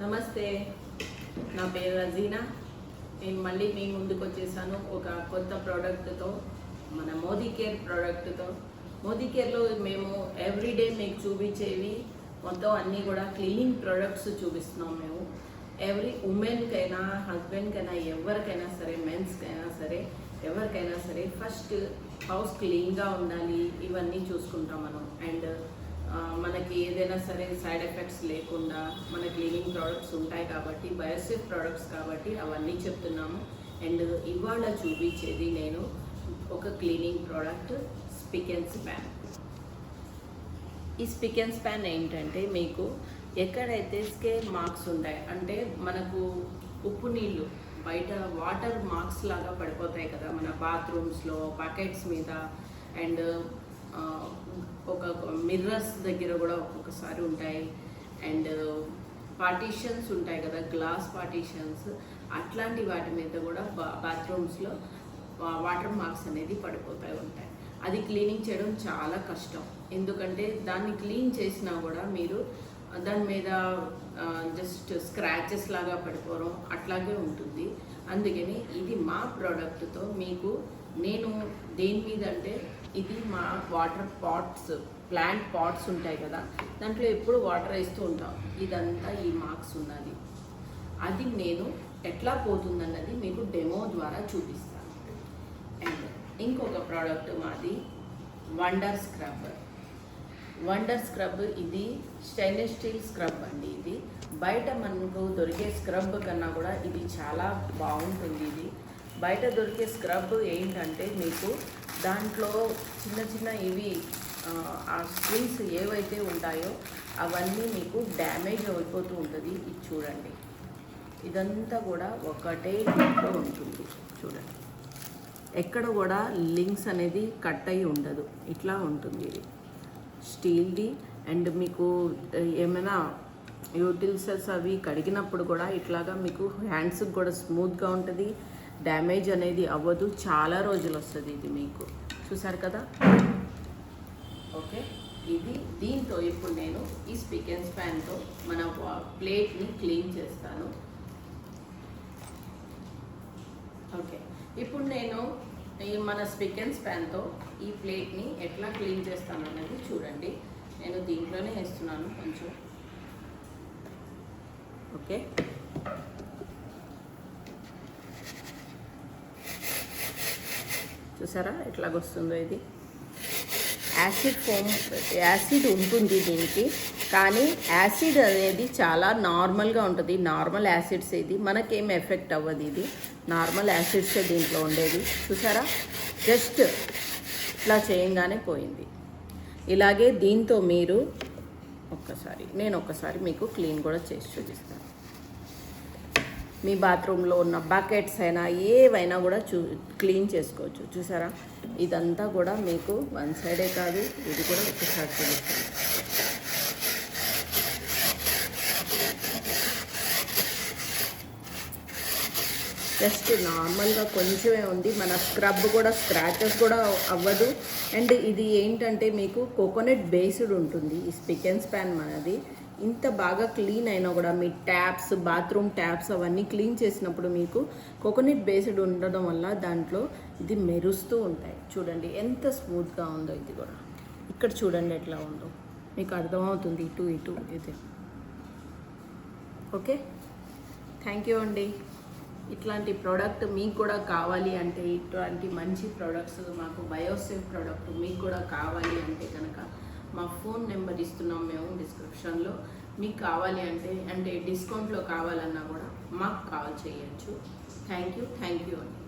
నమస్తే, నా పేరు రజీనా. నేను మళ్ళీ మీ ముందుకు వచ్చేసాను ఒక కొత్త ప్రోడక్ట్తో, మన మోదీ కేర్ ప్రోడక్ట్తో. మోదీ కేర్లో మేము ఎవ్రీడే మీకు చూపించేవి మొత్తం అన్నీ కూడా క్లీనింగ్ ప్రోడక్ట్స్ చూపిస్తున్నాం. మేము ఎవ్రీ ఉమెన్కైనా హస్బెండ్కైనా ఎవరికైనా సరే, మెన్స్కైనా సరే, ఎవరికైనా సరే ఫస్ట్ హౌస్ క్లీన్గా ఉండాలి, ఇవన్నీ చూసుకుంటాం మనం. అండ్ మనకి ఏదైనా సరే సైడ్ ఎఫెక్ట్స్ లేకుండా మన క్లీనింగ్ ప్రోడక్ట్స్ ఉంటాయి కాబట్టి, బయోసేఫ్ ప్రోడక్ట్స్ కాబట్టి అవన్నీ చెప్తున్నాము. అండ్ ఇవాళ చూపించేది నేను ఒక cleaning product, spick and span. ఈ స్పిక్ అండ్ స్పాన్ ఏంటంటే, మీకు ఎక్కడైతే స్కేర్ మార్క్స్ ఉంటాయి, అంటే మనకు ఉప్పు నీళ్ళు బయట వాటర్ మార్క్స్ లాగా పడిపోతాయి కదా మన బాత్రూమ్స్లో, బకెట్స్ మీద, అండ్ ఒక మిర్రర్స్ దగ్గర కూడా ఒక్కొక్కసారి ఉంటాయి. అండ్ పార్టీషన్స్ ఉంటాయి కదా, గ్లాస్ పార్టీషన్స్, అట్లాంటి వాటి మీద కూడా బాత్రూమ్స్లో వాటర్ మార్క్స్ అనేది పడిపోతాయి ఉంటాయి. అది క్లీనింగ్ చేయడం చాలా కష్టం. ఎందుకంటే దాన్ని క్లీన్ చేసినా కూడా మీరు దాని మీద జస్ట్ స్క్రాచెస్ లాగా పడిపోవడం అట్లాగే ఉంటుంది. అందుకని ఇది మా ప్రోడక్ట్తో మీకు నేను దేని మీద అంటే, ఇది మా వాటర్ పాట్స్, ప్లాంట్ పాట్స్ ఉంటాయి కదా, దాంట్లో ఎప్పుడు వాటర్ వేస్తూ ఉంటాం. ఇదంతా ఈ మార్క్స్ ఉన్నది, అది నేను ఎట్లా పోతుందన్నది మీకు డెమో ద్వారా చూపిస్తాను. అండ్ ఇంకొక ప్రోడక్ట్ మాది వండర్ స్క్రబ్. వండర్ స్క్రబ్ ఇది స్టెయిన్లెస్ స్టీల్ స్క్రబ్ అండి. ఇది బయట మనకు దొరికే స్క్రబ్ కన్నా కూడా ఇది చాలా బాగుంటుంది. ఇది బయట దొరికే స్క్రబ్ ఏంటంటే, మీకు దాంట్లో చిన్న చిన్న ఇవి ఆ స్ప్రింగ్స్ ఏవైతే ఉంటాయో అవన్నీ మీకు డ్యామేజ్ అయిపోతూ ఉంటుంది. ఇది చూడండి, ఇదంతా కూడా ఒకటే దీంట్లో ఉంటుంది. చూడండి, ఎక్కడ కూడా లింక్స్ అనేది కట్ అయి ఉండదు, ఇట్లా ఉంటుంది. ఇది స్టీల్ది. అండ్ మీకు ఏమైనా యూటిల్సెస్ అవి కడిగినప్పుడు కూడా ఇట్లాగా మీకు హ్యాండ్స్కి కూడా స్మూత్గా ఉంటుంది, డ్యామేజ్ అనేది అవ్వదు, చాలా రోజులు వస్తుంది. ఇది మీకు చూసారు కదా. ఓకే, ఇది దీంతో ఇప్పుడు నేను ఈ స్పిక్ అండ్ స్పాన్తో మన ప్లేట్ని క్లీన్ చేస్తాను. ఓకే, ఇప్పుడు నేను మన స్పిక్ అండ్ స్పాన్తో ఈ ప్లేట్ని ఎట్లా క్లీన్ చేస్తాను అనేది చూడండి. నేను దీంట్లోనే వేస్తున్నాను కొంచెం. ఓకే, చూసారా ఎట్లాగొస్తుందో. ఇది యాసిడ్ ఉంటుంది దీనికి, కానీ యాసిడ్ అనేది చాలా నార్మల్గా ఉంటుంది. నార్మల్ యాసిడ్స్, ఇది మనకేం ఎఫెక్ట్ అవ్వదు. ఇది నార్మల్ యాసిడ్సే దీంట్లో ఉండేది. చూసారా, జస్ట్ ఇట్లా చేయంగానే పోయింది. ఇలాగే దీంతో మీరు నేను ఒక్కసారి మీకు క్లీన్ కూడా చేసి చూపిస్తాను. మీ బాత్రూంలో ఉన్న బకెట్స్ అయినా ఏవైనా కూడా క్లీన్ చేసుకోవచ్చు. చూసారా, ఇదంతా కూడా మీకు వన్ సైడే కాదు, ఇది కూడా ఒకసారి చూపిస్తాను. జస్ట్ నార్మల్గా కొంచెమే ఉంది. మన స్క్రబ్ కూడా స్క్రాచెస్ కూడా అవ్వదు. అండ్ ఇది ఏంటంటే, మీకు కోకోనట్ బేస్డ్ ఉంటుంది ఈ స్పిక్ అండ్ స్పాన్ మనది. ఇంత బాగా క్లీన్ అయినా కూడా మీ ట్యాప్స్, బాత్రూమ్ ట్యాప్స్ అవన్నీ క్లీన్ చేసినప్పుడు మీకు కోకోనట్ బేస్డ్ ఉండడం వల్ల దాంట్లో ఇది మెరుస్తూ ఉంటాయి. చూడండి ఎంత స్మూత్గా ఉందో. ఇది కూడా ఇక్కడ చూడండి ఎట్లా ఉందో, మీకు అర్థమవుతుంది. ఇటు ఇది. ఓకే, థ్యాంక్ యూ అండి. ఇట్లాంటి ప్రోడక్ట్ మీకు కూడా కావాలి అంటే, ఇట్లాంటి మంచి ప్రోడక్ట్స్ మాకు బయోసేఫ్ ప్రోడక్ట్ మీకు కూడా కావాలి అంటే కనుక మా ఫోన్ నెంబర్ ఇస్తున్నాం మేము డిస్క్రిప్షన్లో. మీకు కావాలి అంటే డిస్కౌంట్లో కావాలన్నా కూడా మాకు కాల్ చేయొచ్చు. థ్యాంక్ యూ అండి.